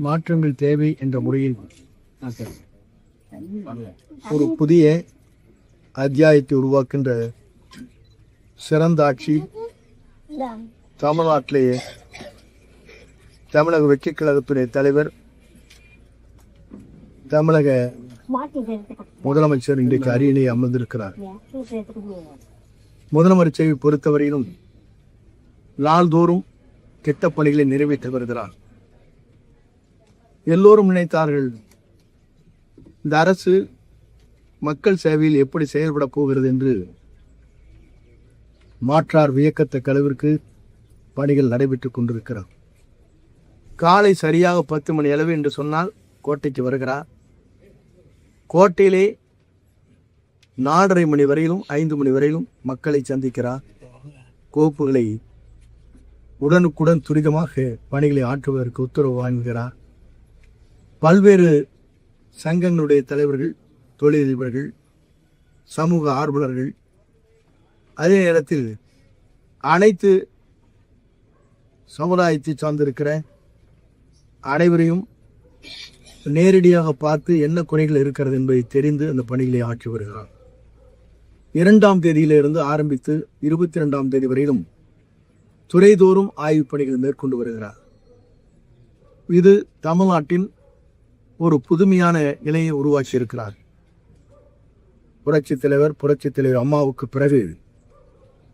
மாற்றங்கள் தேவை என்ற முறையில் ஒரு புதிய அத்தியாயத்தை உருவாக்கின்ற சிறந்த ஆட்சி தமிழ்நாட்டிலேயே தமிழக வெற்றி கழகத்துடைய தலைவர் தமிழக முதலமைச்சர் இன்றைக்கு அரியணை அமர்ந்திருக்கிறார். முதலமைச்சரை பொறுத்தவரையிலும் நாள்தோறும் திட்டப் பணிகளை நிறைவேற்றி வருகிறார். எல்லோரும் நினைத்தார்கள் இந்த அரசு மக்கள் சேவையில் எப்படி செயல்பட போகிறது என்று. மாற்றார் வியக்கத்தக்க அளவிற்கு பணிகள் நடைபெற்றுக் கொண்டிருக்கிறார். காலை சரியாக 10 மணி அளவு என்று சொன்னால் கோட்டைக்கு வருகிறார். கோட்டையிலே 4:30 மணி வரையிலும் 5 மணி வரையிலும் மக்களை சந்திக்கிறார். கோப்புகளை உடனுக்குடன் துரிதமாக பணிகளை ஆற்றுவதற்கு உத்தரவு வாங்குகிறார். பல்வேறு சங்கங்களுடைய தலைவர்கள், தொழிலதிபர்கள், சமூக ஆர்வலர்கள், அதே நேரத்தில் அனைத்து சமுதாயத்தை சார்ந்திருக்கிற அனைவரையும் நேரடியாக பார்த்து என்ன குறைகள் இருக்கிறது என்பதை தெரிந்து அந்த பணிகளை ஆற்றி வருகிறார். 2ஆம் தேதியிலிருந்து ஆரம்பித்து 22ஆம் தேதி வரையிலும் துறைதோறும் ஆய்வுப் பணிகள் மேற்கொண்டு வருகிறார். இது தமிழ்நாட்டின் ஒரு புதுமையான நிலையை உருவாக்கி இருக்கிறார். புரட்சித் தலைவர் அம்மாவுக்கு பிறகு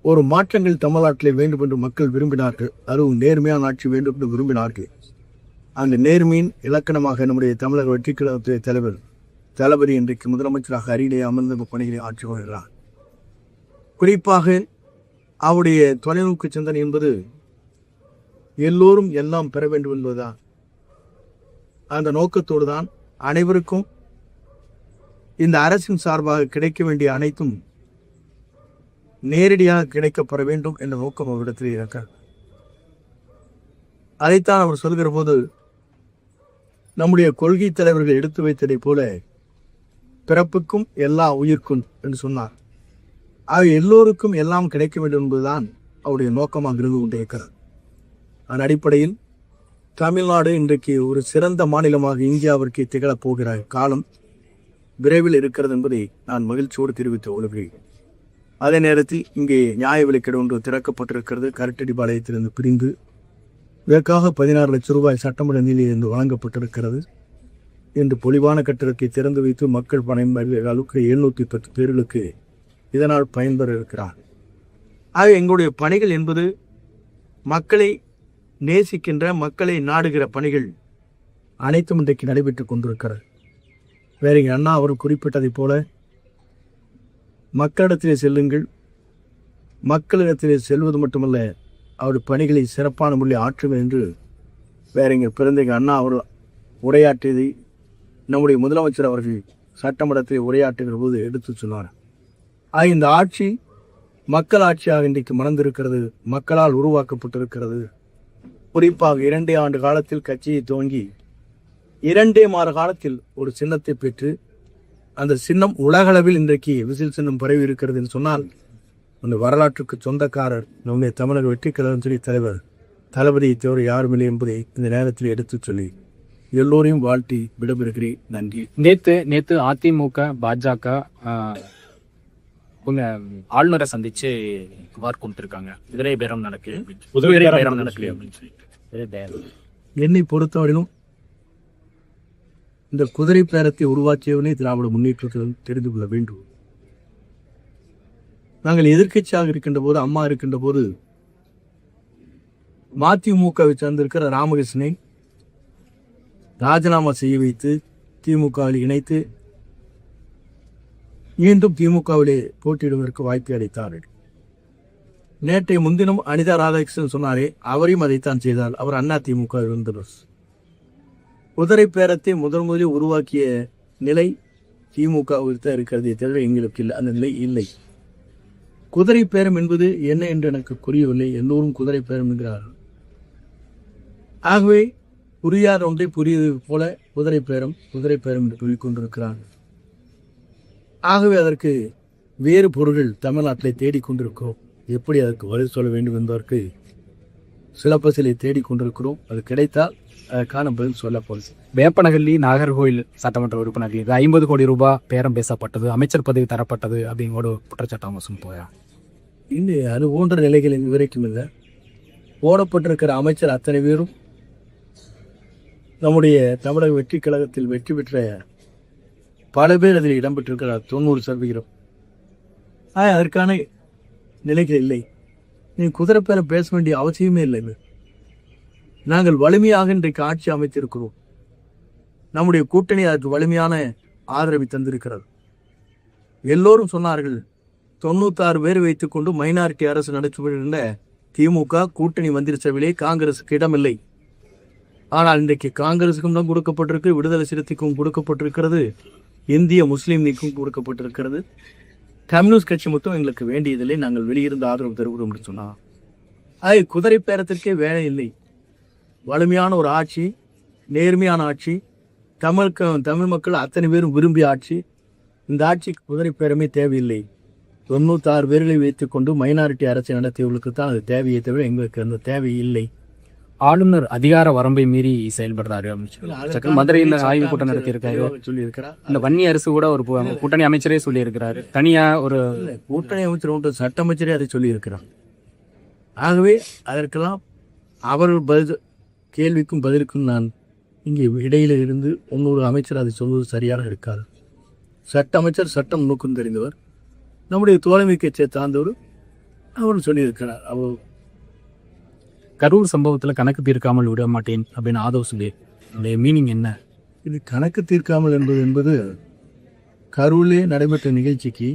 ஒரு மாற்றங்கள் தமிழ்நாட்டிலே வேண்டும் என்று மக்கள் விரும்பினார்கள். அதுவும் நேர்மையான ஆட்சி வேண்டும் என்று விரும்பினார்கள். அந்த நேர்மையின் இலக்கணமாக நம்முடைய தமிழக வெற்றி கழகத்துடைய தலைவர் தளபதி இன்றைக்கு முதலமைச்சராக அரியணை அமர்ந்த பணிகளை ஆற்றி வருகிறார். குறிப்பாக அவருடைய தொலைநோக்கு சிந்தனை என்பது எல்லோரும் எல்லாம் பெற வேண்டும் என்பதுதான். அந்த நோக்கத்தோடு தான் அனைவருக்கும் இந்த அரசின் சார்பாக கிடைக்க வேண்டிய அனைத்தும் நேரடியாக கிடைக்கப்பெற வேண்டும் என்ற நோக்கம் அவரிடத்தில் இருக்கிறது. அதைத்தான் அவர் சொல்கிற போது நம்முடைய கொள்கை தலைவர்கள் எடுத்து வைத்ததை போல பிறப்புக்கும் எல்லா உயிர்க்கும் என்று சொன்னார். ஆக எல்லோருக்கும் எல்லாம் கிடைக்க வேண்டும் என்பதுதான் அவருடைய நோக்கமாக இருந்து கொண்டே இருக்கிறது. அதன் அடிப்படையில் தமிழ்நாடு இன்றைக்கு ஒரு சிறந்த மாநிலமாக இந்தியாவிற்கு திகழப் போகிற காலம் விரைவில் இருக்கிறது என்பதை நான் மகிழ்ச்சியோடு தெரிவித்துக் கொள்கிறேன். அதே நேரத்தில் இங்கே நியாய விலைக்கடை ஒன்று திறக்கப்பட்டிருக்கிறது. கரட்டடிபாளையத்திலிருந்து பிரிந்து இதற்காக 16 லட்சம் ரூபாய் சட்டமன்ற நிதியிலிருந்து வழங்கப்பட்டிருக்கிறது என்று பொலிவான கட்டிடத்தை திறந்து வைத்து மக்கள் பணம் அளவுக்கு 710 பேர்களுக்கு இதனால் பயன்பெற இருக்கிறார். ஆக எங்களுடைய பணிகள் என்பது மக்களை நேசிக்கின்ற, மக்களை நாடுகிற பணிகள் அனைத்தும் இன்றைக்கு நடைபெற்றுக் கொண்டிருக்கிறது. வேற அண்ணா அவர் குறிப்பிட்டதை போல மக்களிடத்திலே செல்லுங்கள். மக்களிடத்திலே செல்வது மட்டுமல்ல, அவருடைய பணிகளை சிறப்பான முறையில் ஆற்றுவேன் என்று வேறங்க பிறந்தங்க அண்ணா அவர் உரையாற்றியதை நம்முடைய முதலமைச்சர் அவர்கள் சட்டமன்றத்தில் உரையாற்றுகிற போது எடுத்து சொன்னார். இந்த ஆட்சி மக்கள் ஆட்சியாக இன்றைக்கு மணந்திருக்கிறது, மக்களால் உருவாக்கப்பட்டிருக்கிறது. குறிப்பாக 2 ஆண்டு காலத்தில் கட்சியை துவங்கி 2 மாத காலத்தில் ஒரு சின்னத்தை பெற்று அந்த சின்னம் உலகளவில் இன்றைக்கு விசில் சின்னம் பரவி இருக்கிறது என்று சொன்னால் அந்த வரலாற்றுக்கு சொந்தக்காரர் நம்முடைய தமிழக வெற்றி கழகத்தின் தலைவர் தளபதியை தவிர யாரும் இல்லை என்பதை இந்த நேரத்தில் எடுத்து சொல்லி எல்லோரையும் வாழ்த்தி விடைபெறுகிறேன். நன்றி. நேத்து அதிமுக பாஜக ஆளுநரை சந்திச்சு புகார் கொடுத்திருக்காங்க. குதிரை பேரம் நடக்குது அப்படின்னு சொல்லி. என்னை பொறுத்தவரையிலும் இந்த குதிரை பேரத்தை உருவாக்கியவனே திராவிட முன்னேற்றத்தில் தெரிந்து கொள்ள வேண்டும். நாங்கள் எதிர்க்கட்சியாக இருக்கின்ற போது, அம்மா இருக்கின்ற போது மதிமுகவை சார்ந்திருக்கிற ராமகிருஷ்ணனை ராஜினாமா செய்ய வைத்து திமுகவில் இணைத்து மீண்டும் திமுகவிலே போட்டியிடுவதற்கு வாய்ப்பு அளித்தார்கள். நேற்றைய முன்தினம் அனிதா ராதாகிருஷ்ணன் சொன்னாரே, அவரையும் அதைத்தான் செய்தார். அவர் அண்ணா திமுக இருந்தவர். குதிரை பேரத்தை முதலில் உருவாக்கிய நிலை திமுகவிற்கு தான் இருக்கிறதே தவிர எங்களுக்கு இல்லை, அந்த நிலை இல்லை. குதிரை பேரம் என்பது என்ன என்று எனக்கு புரியவில்லை. எல்லோரும் குதிரை பேரம் என்கிறார்கள். ஆகவே புரியாத ஒன்றை புரியுது போல குதிரை பேரம் என்று சொல்லிக் கொண்டிருக்கிறார்கள். ஆகவே அதற்கு வேறு பொருள்கள் தமிழ்நாட்டிலே தேடிக்கொண்டிருக்கிறோம். எப்படி அதற்கு பதில் சொல்ல வேண்டும் என்பதற்கு சிலப்ப சிலை தேடிக் கொண்டிருக்கிறோம். அது கிடைத்தால் அதற்கான பதில் சொல்ல போகுது. வேப்பனஹள்ளி நாகர்கோவில் சட்டமன்ற உறுப்பினர்கள் இது 50 கோடி ரூபாய் பேரம் பேசப்பட்டது, அமைச்சர் பதவி தரப்பட்டது அப்படின்னு ஒரு குற்றச்சாட்டு வசம் போயா. இன்னும் அது போன்ற நிலைகள் இதுவரைக்கும் இல்லை. போடப்பட்டிருக்கிற அமைச்சர் அத்தனை பேரும் நம்முடைய தமிழக வெற்றி கழகத்தில் வெற்றி பெற்ற பல பேர் அதில் இடம்பெற்றிருக்கிறார். 90%. அதற்கான நிலைகள் இல்லை. நீ குதிரை பேர பேச வேண்டிய அவசியமே இல்லை. நாங்கள் வலிமையாக இன்றைக்கு ஆட்சி அமைத்திருக்கிறோம். நம்முடைய கூட்டணி அதற்கு வலிமையான ஆதரவை தந்திருக்கிறது. எல்லோரும் சொன்னார்கள் 96 பேர் வைத்துக்கொண்டு மைனாரிட்டி அரசு நடத்திவிருந்த திமுக கூட்டணி மந்திரி சபையிலே காங்கிரசுக்கு இடமில்லை. ஆனால் இன்றைக்கு காங்கிரசுக்கும் தான் கொடுக்கப்பட்டிருக்கு, விடுதலை சிறுத்தைக்கும் கொடுக்கப்பட்டிருக்கிறது, இந்திய முஸ்லீம் லீக்கும் கொடுக்கப்பட்டிருக்கிறது. கம்யூனிஸ்ட் கட்சி மொத்தம் எங்களுக்கு வேண்டியதில்லை, நாங்கள் வெளியிருந்து ஆதரவு தருகிறோம் என்று சொன்னார். அது குதிரை பேரத்திற்கே வேலை இல்லை. வலிமையான ஒரு ஆட்சி, நேர்மையான ஆட்சி, தமிழ் மக்கள் அத்தனை பேரும் விரும்பிய ஆட்சி. இந்த ஆட்சிக்கு குதிரை பேரமே தேவையில்லை. 96 பேர்களை வைத்துக்கொண்டு மைனாரிட்டி அரசை நடத்தியவர்களுக்கு தான் அது தேவையை தவிர எங்களுக்கு அந்த தேவை இல்லை. ஆளுநர் அதிகார வரம்பை மீறி செயல்படுறாரு. மதுரையில் ஆய்வு கூட்டம் நடத்தியிருக்காரு. சொல்லியிருக்கிறார். இந்த வன்னி அரசு கூட ஒரு கூட்டணி அமைச்சரே சொல்லியிருக்கிறாரு. தனியா ஒரு கூட்டணி அமைச்சர் சட்ட அமைச்சரே அதை சொல்லியிருக்கிறார். ஆகவே அதற்கெல்லாம் அவர்கள் கேள்விக்கும் பதிலுக்கும் நான் இங்கே இடையில இருந்து 90 அமைச்சர் அதை சொல்வது சரியாக இருக்காது. சட்ட அமைச்சர் சட்டம் நோக்கம் தெரிந்தவர், நம்முடைய தோழமை கட்சியை சார்ந்தவர், அவர் சொல்லியிருக்கிறார். அவர் கரூர் சம்பவத்தில் கணக்கு தீர்க்காமல் விட மாட்டேன் அப்படின்னு ஆதவ் சொல்லி மீனிங் என்ன? இது கணக்கு தீர்க்காமல் என்பது கரூரிலே நடைபெற்ற நிகழ்ச்சிக்கு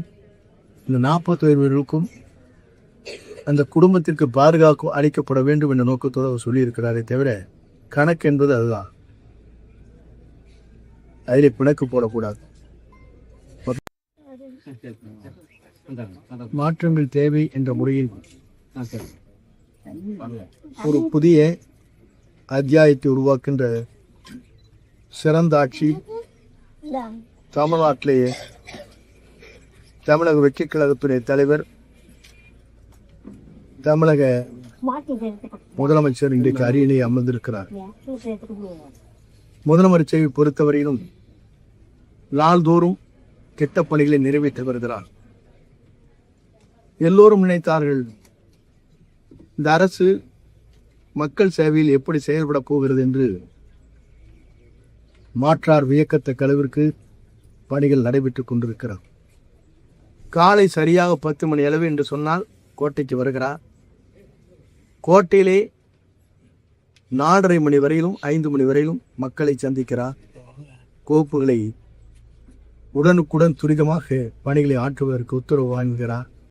இந்த 41 பேர்களுக்கும் அந்த குடும்பத்திற்கு பாதுகாப்பு அளிக்கப்பட வேண்டும் என்ற நோக்கத்தோடு அவர் சொல்லியிருக்கிறாரே தவிர கணக்கு என்பது அதுதான். அதிலே பிணக்கு போடக்கூடாது. மாற்றங்கள் தேவை என்ற முறையில் ஒரு புதிய அத்தியாயத்தை உருவாக்கின்ற சிறந்த ஆட்சி தமிழ்நாட்டிலேயே தமிழக வெற்றி கழகத்துடைய தலைவர், தமிழக முதலமைச்சர் இன்றைக்கு அரியணை அமர்ந்திருக்கிறார். முதலமைச்சரை பொறுத்தவரையிலும் நாள்தோறும் கெட்ட பணிகளை நிறைவேற்றி வருகிறார். எல்லோரும் நினைத்தார்கள் இந்த அரசு மக்கள் சேவையில் எப்படி செயல்பட போகிறது என்று. மாற்றார் வியக்கத்தக்க அளவிற்கு பணிகள் நடைபெற்றுக் கொண்டிருக்கிறார். காலை சரியாக 10 மணி அளவு என்று சொன்னால் கோட்டைக்கு வருகிறார். கோட்டையிலே 4:30 மணி வரையிலும் 5 மணி வரையிலும் மக்களை சந்திக்கிறார். கோப்புகளை உடனுக்குடன் துரிதமாக பணிகளை ஆற்றுவதற்கு உத்தரவு வாங்குகிறார்.